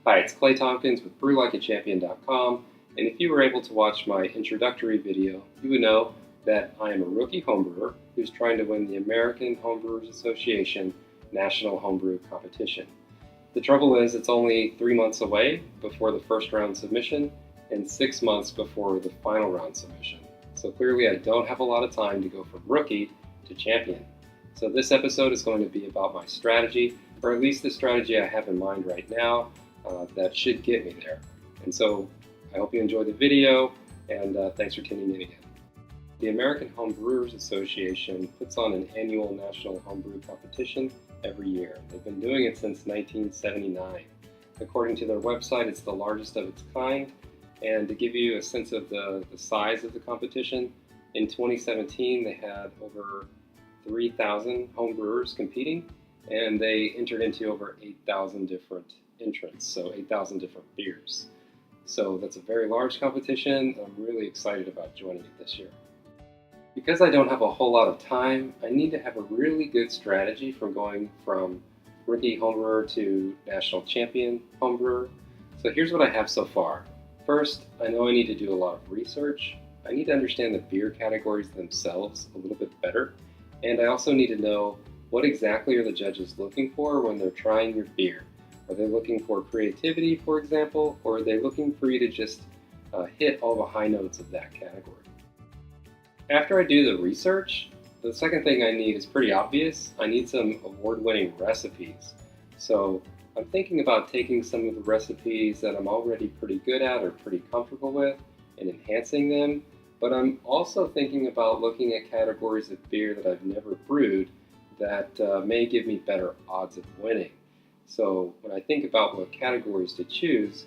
Hi, it's Clay Tompkins with BrewLikeAChampion.com, and if you were able to watch my introductory video, you would know that I am a rookie homebrewer who's trying to win the American Homebrewers Association National Homebrew Competition. The trouble is, it's only 3 months away before the first round submission and 6 months before the final round submission. So clearly I don't have a lot of time to go from rookie to champion. So this episode is going to be about my strategy, or at least the strategy I have in mind right now, that should get me there. And so I hope you enjoy the video, and thanks for tuning in again. The American Homebrewers Association puts on an annual national homebrew competition every year. They've been doing it since 1979. According to their website, it's the largest of its kind. And to give you a sense of the size of the competition, in 2017 they had over 3,000 homebrewers competing, and they entered into over 8,000 different entrants, so 8,000 different beers. So that's a very large competition. I'm really excited about joining it this year. Because I don't have a whole lot of time, I need to have a really good strategy from going from rookie homebrewer to national champion homebrewer. So here's what I have so far. First, I know I need to do a lot of research. I need to understand the beer categories themselves a little bit better. And I also need to know what exactly are the judges looking for when they're trying your beer. Are they looking for creativity, for example, or are they looking for you to just hit all the high notes of that category? After I do the research, the second thing I need is pretty obvious. I need some award-winning recipes. So I'm thinking about taking some of the recipes that I'm already pretty good at or pretty comfortable with and enhancing them. But I'm also thinking about looking at categories of beer that I've never brewed that may give me better odds of winning. So when I think about what categories to choose,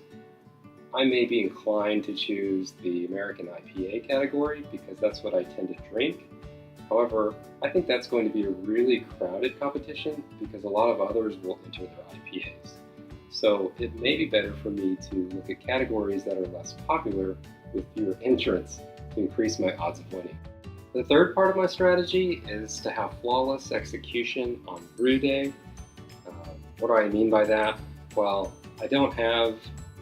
I may be inclined to choose the American IPA category because that's what I tend to drink. However, I think that's going to be a really crowded competition because a lot of others will enter their IPAs. So it may be better for me to look at categories that are less popular with fewer entrants to increase my odds of winning. The third part of my strategy is to have flawless execution on brew day. What do I mean by that? Well, I don't have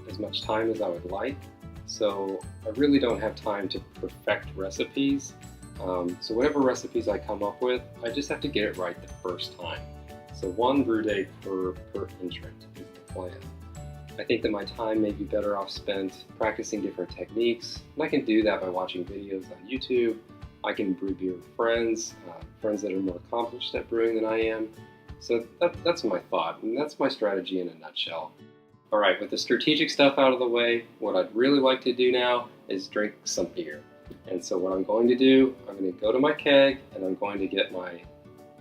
as much time as I would like, so I really don't have time to perfect recipes. So whatever recipes I come up with, I just have to get it right the first time. So one brew day per entrant is the plan. I think that my time may be better off spent practicing different techniques, and I can do that by watching videos on YouTube. I can brew beer with friends that are more accomplished at brewing than I am. So that's my thought, and that's my strategy in a nutshell. All right, with the strategic stuff out of the way, what I'd really like to do now is drink some beer. And so what I'm going to do, I'm going to go to my keg, and I'm going to get my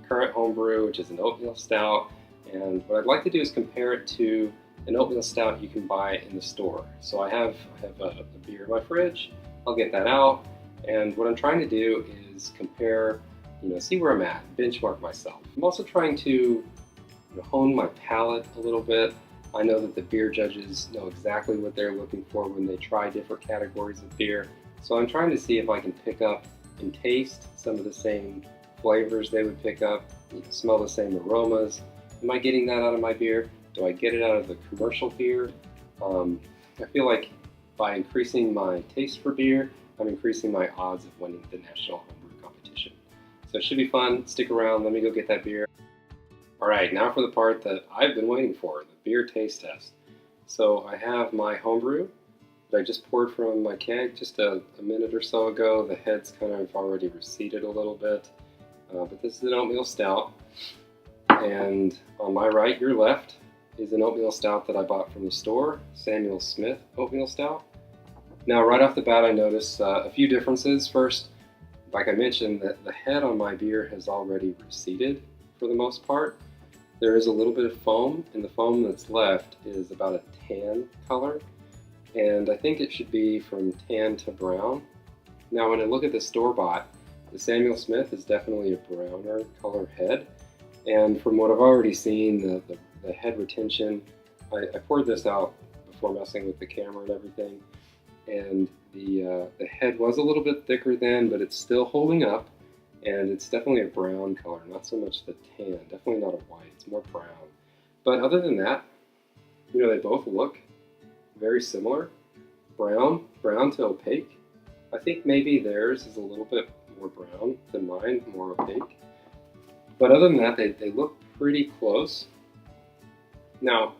current homebrew, which is an oatmeal stout. And what I'd like to do is compare it to an oatmeal stout you can buy in the store. So I have a beer in my fridge. I'll get that out, and what I'm trying to do is compare, see where I'm at, benchmark myself. I'm also trying to hone my palate a little bit. I know that the beer judges know exactly what they're looking for when they try different categories of beer. So I'm trying to see if I can pick up and taste some of the same flavors they would pick up, smell the same aromas. Am I getting that out of my beer? Do I get it out of the commercial beer? I feel like by increasing my taste for beer, I'm increasing my odds of winning the national homebrew competition. So it should be fun. Stick around. Let me go get that beer. All right, now for the part that I've been waiting for, the beer taste test. So I have my homebrew that I just poured from my keg just a minute or so ago. The head's kind of already receded a little bit, but this is an oatmeal stout. And on my right, your left, is an oatmeal stout that I bought from the store, Samuel Smith oatmeal stout. Now, right off the bat, I notice a few differences. First, like I mentioned, that the head on my beer has already receded for the most part. There is a little bit of foam, and the foam that's left is about a tan color, and I think it should be from tan to brown. Now, when I look at the store-bought, the Samuel Smith is definitely a browner color head, and from what I've already seen, the head retention, I poured this out before messing with the camera and everything, and the head was a little bit thicker then, but it's still holding up, and it's definitely a brown color, not so much the tan, definitely not a white, it's more brown. But other than that, You know, they both look very similar. Brown to opaque. I think maybe theirs is a little bit more brown than mine, more opaque. But other than that, they look pretty close. Now,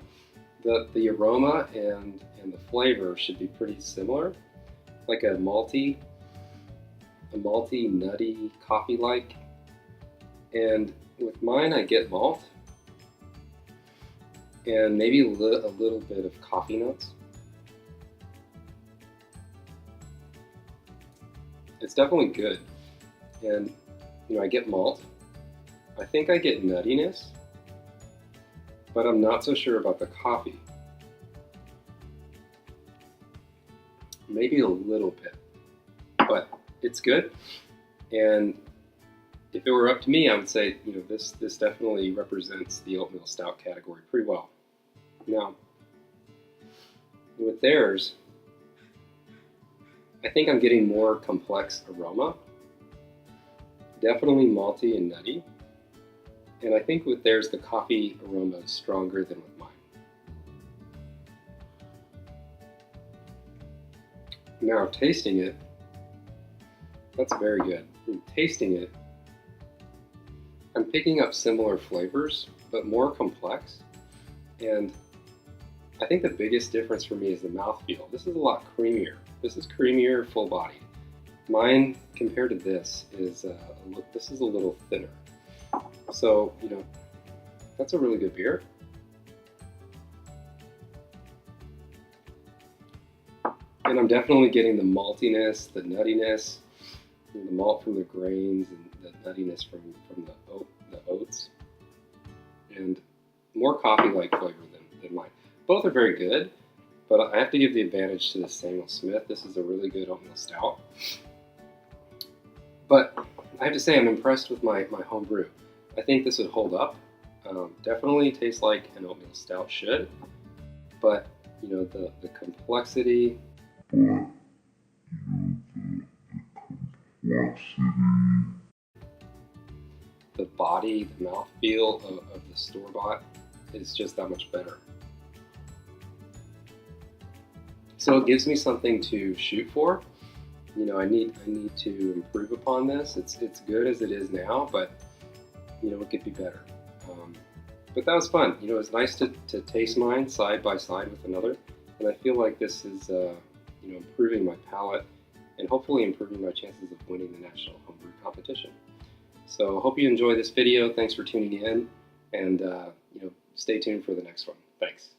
the aroma and the flavor should be pretty similar, like a malty, nutty, coffee-like. And with mine, I get malt and maybe a little bit of coffee notes. It's definitely good, and you know, I get malt. I think I get nuttiness, but I'm not so sure about the coffee. Maybe a little bit, but it's good. And if it were up to me, I would say, you know, this definitely represents the oatmeal stout category pretty well. Now, with theirs, I think I'm getting more complex aroma. Definitely malty and nutty. And I think with theirs, the coffee aroma is stronger than with mine. Now, tasting it, that's very good. And tasting it, I'm picking up similar flavors, but more complex. And I think the biggest difference for me is the mouthfeel. This is a lot creamier. This is creamier, full-bodied. Mine, compared to this, is this is a little thinner. So, you know, that's a really good beer. And I'm definitely getting the maltiness, the nuttiness, the malt from the grains, and the nuttiness from the oats, and more coffee-like flavor than mine. Both are very good, but I have to give the advantage to the Samuel Smith. This is a really good oatmeal stout. But I have to say I'm impressed with my homebrew. I think this would hold up. Definitely tastes like an oatmeal stout should, but you know, the complexity. The body, the mouthfeel of the store-bought is just that much better. So it gives me something to shoot for. You know, I need to improve upon this. It's good as it is now, but you know, it could be better. But that was fun. You know, it's nice to taste mine side by side with another, and I feel like this is you know, improving my palate and hopefully improving my chances of winning the National Homebrew Competition. So hope you enjoy this video. Thanks for tuning in, and you know, stay tuned for the next one. Thanks.